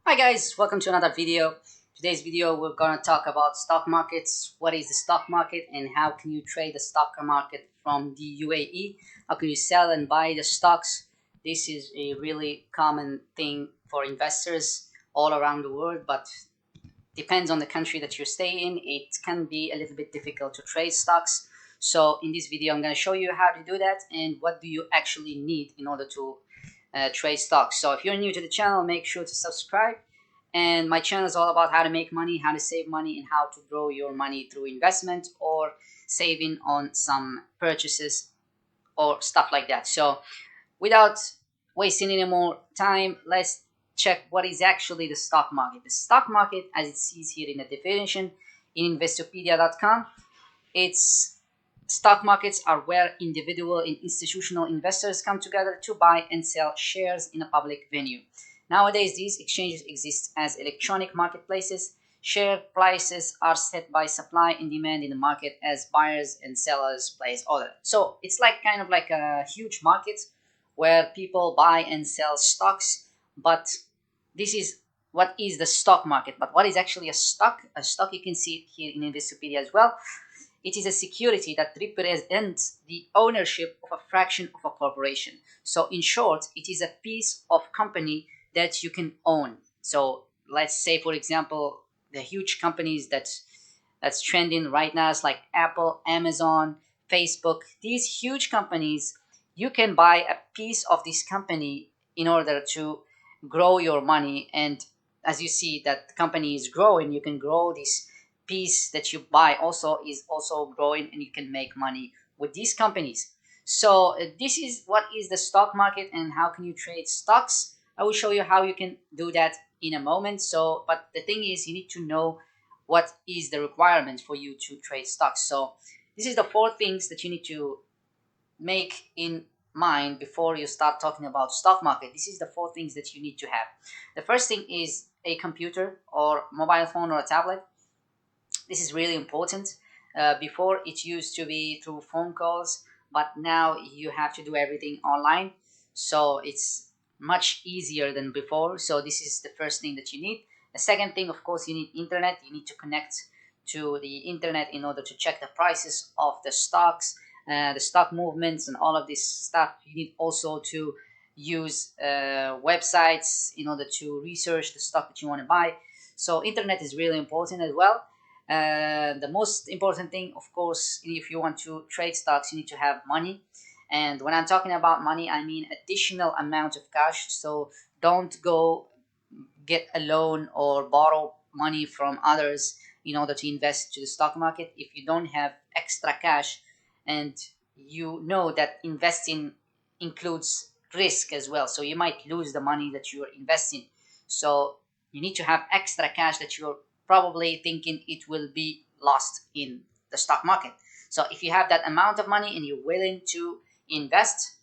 Hi guys, welcome to another video. Today's video we're gonna talk about stock markets. What is the stock market and how can you trade the stock market from the UAE? How can you sell and buy the stocks? This is a really common thing for investors all around the world, but depends on the country that you stay in. It can be a little bit difficult to trade stocks. So in this video I'm gonna show you how to do that and what do you actually need in order to trade stocks. So if you're new to the channel, make sure to subscribe. And my channel is all about how to make money, how to save money, and how to grow your money through investment or saving on some purchases or stuff like that. So without wasting any more time, let's check what is actually the stock market. The stock market, as it says here in the definition in investopedia.com, it's stock markets are where individual and institutional investors come together to buy and sell shares in a public venue. Nowadays, these exchanges exist as electronic marketplaces. Share prices are set by supply and demand in the market as buyers and sellers place order. So it's like kind of like a huge market where people buy and sell stocks. But this is what is the stock market. But what is actually a stock? A stock, you can see it here in Investopedia as well. It is a security that represents the ownership of a fraction of a corporation. So in short, it is a piece of company that you can own. So let's say, for example, the huge companies that's trending right now is like Apple, Amazon, Facebook. These huge companies, you can buy a piece of this company in order to grow your money. And as you see that the company is growing, you can grow this piece that you buy also is also growing, and you can make money with these companies. So this is what is the stock market and how can you trade stocks. I will show you how you can do that in a moment. So but the thing is, you need to know what is the requirement for you to trade stocks. So this is the four things that you need to make in mind before you start talking about stock market. This is the four things that you need to have. The first thing is a computer or mobile phone or a tablet. This is really important. Before it used to be through phone calls, but now you have to do everything online. So it's much easier than before. So this is the first thing that you need. The second thing, of course, you need internet. You need to connect to the internet in order to check the prices of the stocks, the stock movements, and all of this stuff. You need also to use websites in order to research the stock that you want to buy. So internet is really important as well. The most important thing, of course, if you want to trade stocks, you need to have money. And when I'm talking about money, I mean additional amount of cash. So don't go get a loan or borrow money from others in order to invest to the stock market if you don't have extra cash. And you know that investing includes risk as well. So you might lose the money that you're investing. So you need to have extra cash that you're probably thinking it will be lost in the stock market. So if you have that amount of money and you're willing to invest,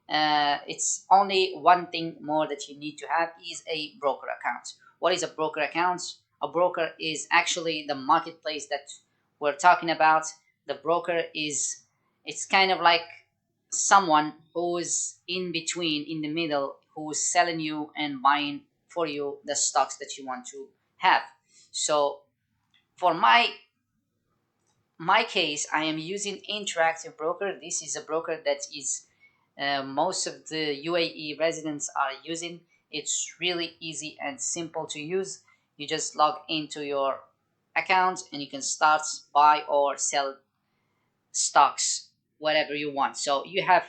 it's only one thing more that you need to have is a broker account. What is a broker account? A broker is actually the marketplace that we're talking about. The broker is, it's kind of like someone who's in between, in the middle, who's selling you and buying for you the stocks that you want to have. So for my case, I am using Interactive Broker. This is a broker that is most of the UAE residents are using. It's really easy and simple to use. You just log into your account and you can start buy or sell stocks, whatever you want. So you have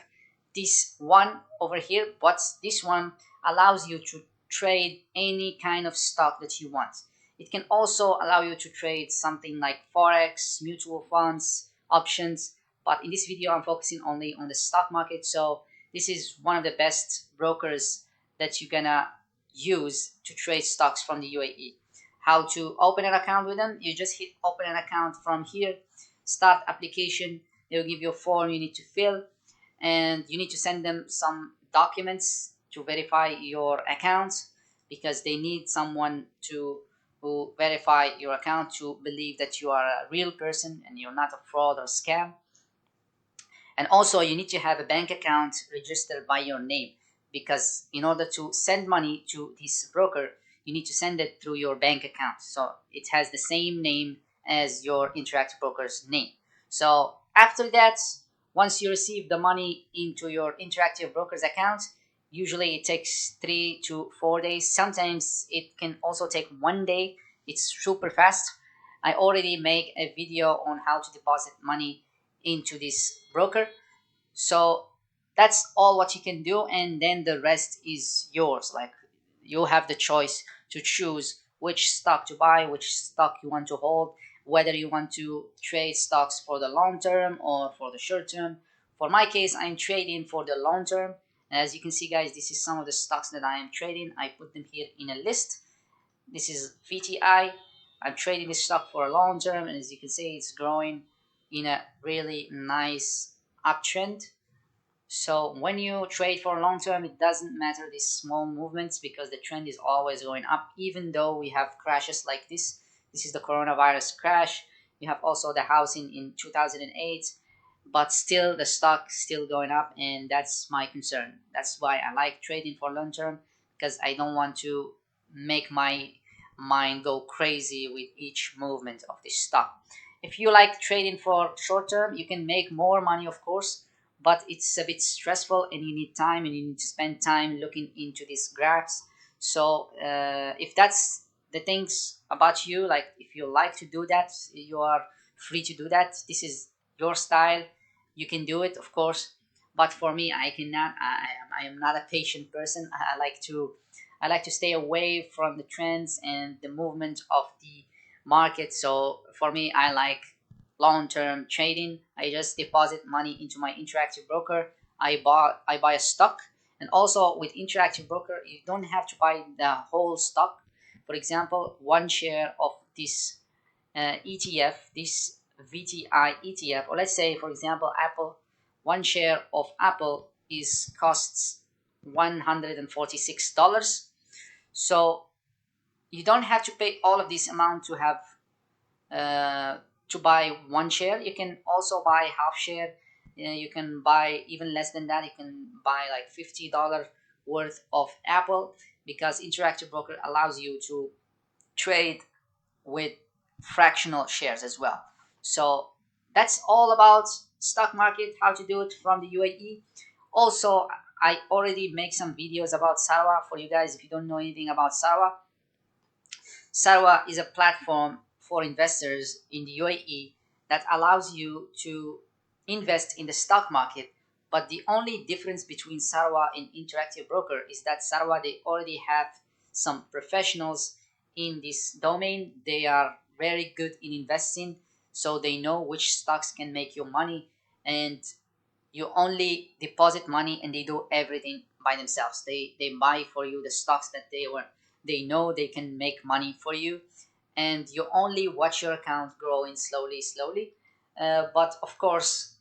this one over here, but this one allows you to trade any kind of stock that you want. It can also allow you to trade something like forex, mutual funds, options, but in this video I'm focusing only on the stock market. So this is one of the best brokers that you're gonna use to trade stocks from the UAE. How to open an account with them? You just hit open an account from here, start application. They'll give you a form you need to fill, and you need to send them some documents to verify your account, because they need someone to who verify your account to believe that you are a real person and you're not a fraud or scam. And also you need to have a bank account registered by your name, because in order to send money to this broker, you need to send it through your bank account. So it has the same name as your Interactive Broker's name. So after that, once you receive the money into your Interactive Broker's account, usually it takes 3 to 4 days. Sometimes it can also take 1 day. It's super fast. I already make a video on how to deposit money into this broker. So that's all what you can do, and then the rest is yours. Like, you have the choice to choose which stock to buy, which stock you want to hold, whether you want to trade stocks for the long term or for the short term. For my case, I'm trading for the long term. As you can see, guys, this is some of the stocks that I am trading. I put them here in a list. This is VTI. I'm trading this stock for a long term, and as you can see, it's growing in a really nice uptrend. So when you trade for long term, it doesn't matter these small movements because the trend is always going up, even though we have crashes like this. This is the coronavirus crash. You have also the housing in 2008, but still the stock still going up, and that's my concern. That's why I like trading for long term, because I don't want to make my mind go crazy with each movement of this stock. If you like trading for short term, you can make more money, of course, but it's a bit stressful and you need time and you need to spend time looking into these graphs. So if that's the things about you, like if you like to do that, you are free to do that. This is your style. You can do it, of course, but for me, I cannot. I am not a patient person. I like to stay away from the trends and the movement of the market. So for me, I like long-term trading. I just deposit money into my Interactive Broker. I buy a stock, and also with Interactive Broker, you don't have to buy the whole stock. For example, one share of this ETF, this VTI ETF, or let's say, for example, Apple, one share of Apple is costs $146. So you don't have to pay all of this amount to have uh, to buy one share. You can also buy half share. You can buy even less than that. You can buy like $50 worth of Apple, because Interactive Broker allows you to trade with fractional shares as well. So that's all about stock market, how to do it from the UAE. Also, I already make some videos about Sarwa for you guys. If you don't know anything about Sarwa, Sarwa is a platform for investors in the UAE that allows you to invest in the stock market. But the only difference between Sarwa and Interactive Broker is that Sarwa, they already have some professionals in this domain. They are very good in investing, so they know which stocks can make you money, and you only deposit money and they do everything by themselves. They buy for you the stocks that they know they can make money for you, and you only watch your account growing slowly. But of course,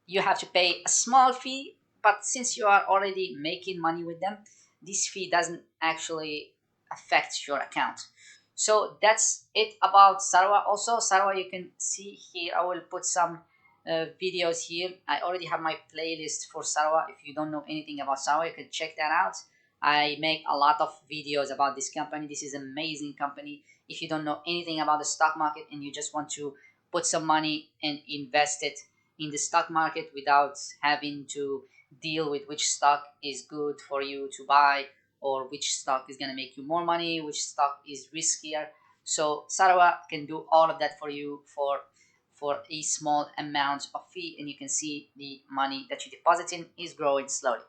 you have to pay a small fee, but since you are already making money with them, this fee doesn't actually affect your account. So that's it about Sarwa. Also, Sarwa, you can see here, I will put some videos here. I already have my playlist for Sarwa. If you don't know anything about Sarwa, you can check that out. I make a lot of videos about this company. This is an amazing company. If you don't know anything about the stock market and you just want to put some money and invest it in the stock market without having to deal with which stock is good for you to buy, or which stock is going to make you more money, which stock is riskier. So Sarwa can do all of that for you for a small amount of fee, and you can see the money that you deposit in is growing slowly.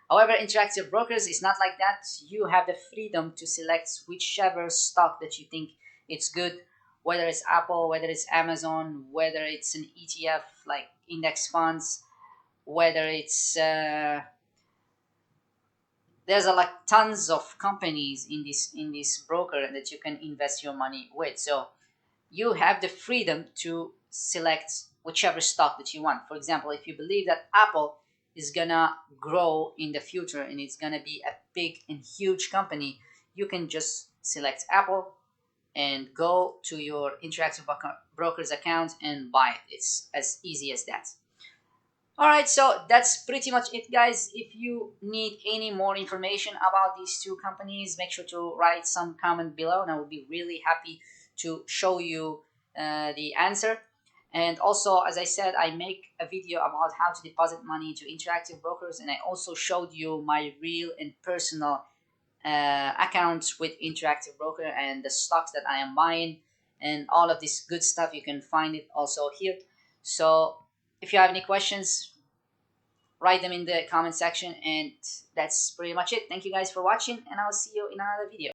However, Interactive Brokers is not like that. You have the freedom to select whichever stock that you think it's good, whether it's Apple, whether it's Amazon, whether it's an ETF like index funds, whether it's there's like tons of companies in this broker that you can invest your money with. So you have the freedom to select whichever stock that you want. For example, if you believe that Apple is gonna grow in the future and it's gonna be a big and huge company, you can just select Apple and go to your Interactive Brokers account and buy it. It's as easy as that. All right, so that's pretty much it, guys. If you need any more information about these two companies, make sure to write some comment below, and I will be really happy to show you the answer. And also, as I said, I make a video about how to deposit money to interactive brokers, and I also showed you my real and personal accounts with interactive broker and the stocks that I am buying and all of this good stuff. You can find it also here. So if you have any questions, write them in the comment section, and that's pretty much it. Thank you guys for watching, and I'll see you in another video.